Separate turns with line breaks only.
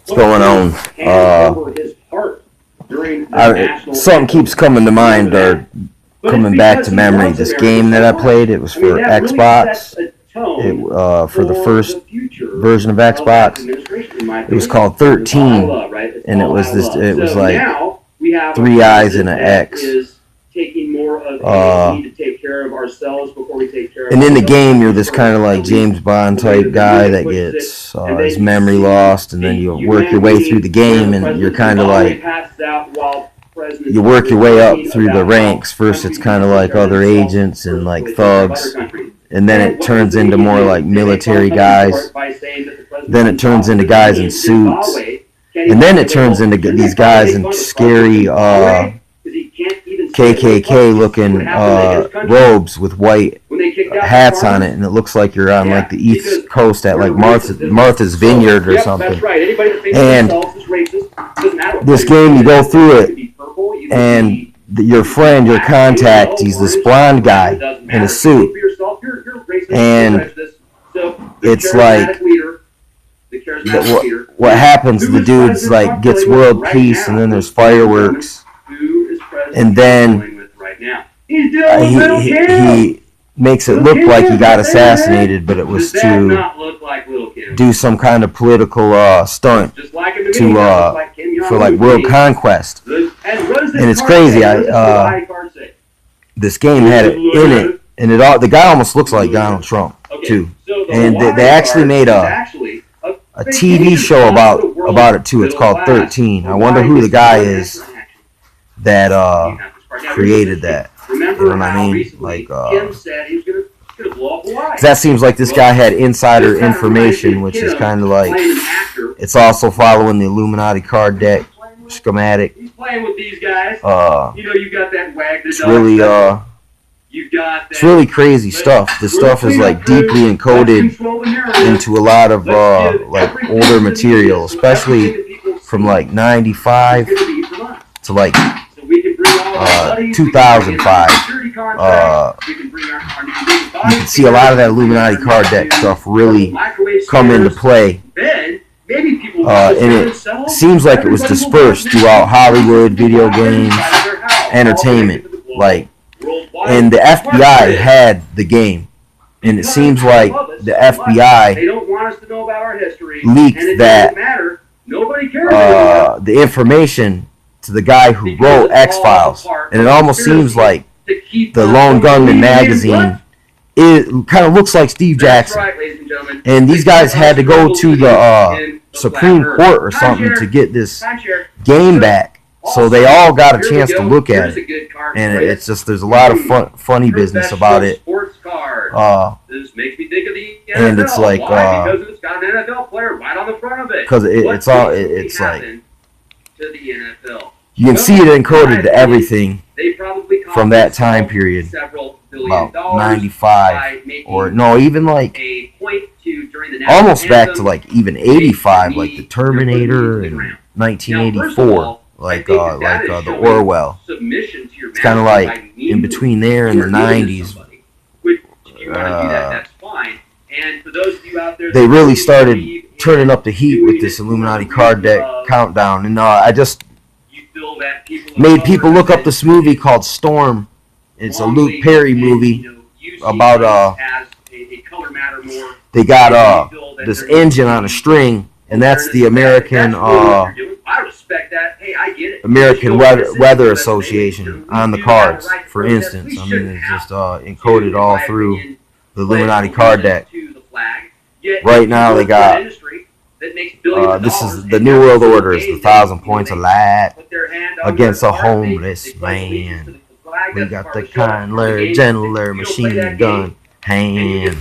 What's going on? Something keeps coming to mind or coming back to memory. This game that I played, it was for Xbox. For the first version of Xbox, it was called 13, and it was this. It was like 3 eyes and an X. And in the game, you're this kind of like James Bond type guy that gets his memory lost, and then you work your way through the game, and you're kind of like you work your way up through the ranks. First, it's kind of like other agents and like thugs, and then it turns into more like military guys. Then it turns into guys in suits, and then it turns into these guys in scary KKK looking robes with white hats on it, and it looks like you're on like the East Coast at like Martha's Vineyard or something. And this game, you go through it, and your friend, your contact, he's this blonde guy in a suit, and it's like what happens, the dude's like gets world peace, and then there's fireworks, and then he makes it look like he got assassinated, but it was to do some kind of political stunt for like world conquest. And it's crazy. This game had it in it, and the guy almost looks like Donald Trump too. And they actually made a TV show about it too. It's called 13. I wonder who the guy is that created that. You know what I mean? Like, that seems like this guy had insider information, which is kind of like, it's also following the Illuminati card deck schematic. It's really crazy stuff. This stuff is like deeply encoded into a lot of like older material, especially from like 95 to like 2005. You can see a lot of that Illuminati card deck stuff really come into play. And it seems like it was dispersed throughout Hollywood, video games, entertainment. Like, and the FBI had the game. And it seems like the FBI leaked that the information to the guy who wrote X-Files. And it almost seems like the Lone Gunman magazine, it kind of looks like Steve Jackson. And these guys had to go to the Supreme Court or something to get this game back. So they all got a chance to look at it. And it's just, there's a lot of funny business about it. And it's like, because it's like, you can see it encoded to everything from that time period, about 95, or no, even like almost back to like even 85, like the Terminator in 1984, like the Orwell. It's kind of like in between there and the 90s. They really started turning up the heat with this Illuminati card deck countdown, and I just made people look up this movie called Storm. It's a Luke Perry movie about they got this engine on a string, and that's the American Weather Association on the cards, for instance. I mean, it's just encoded all through the Illuminati card deck. Right now they got this is the New World Order, is the 1,000 points of light against a homeless man. We got the kindler, gentler machine gun hand.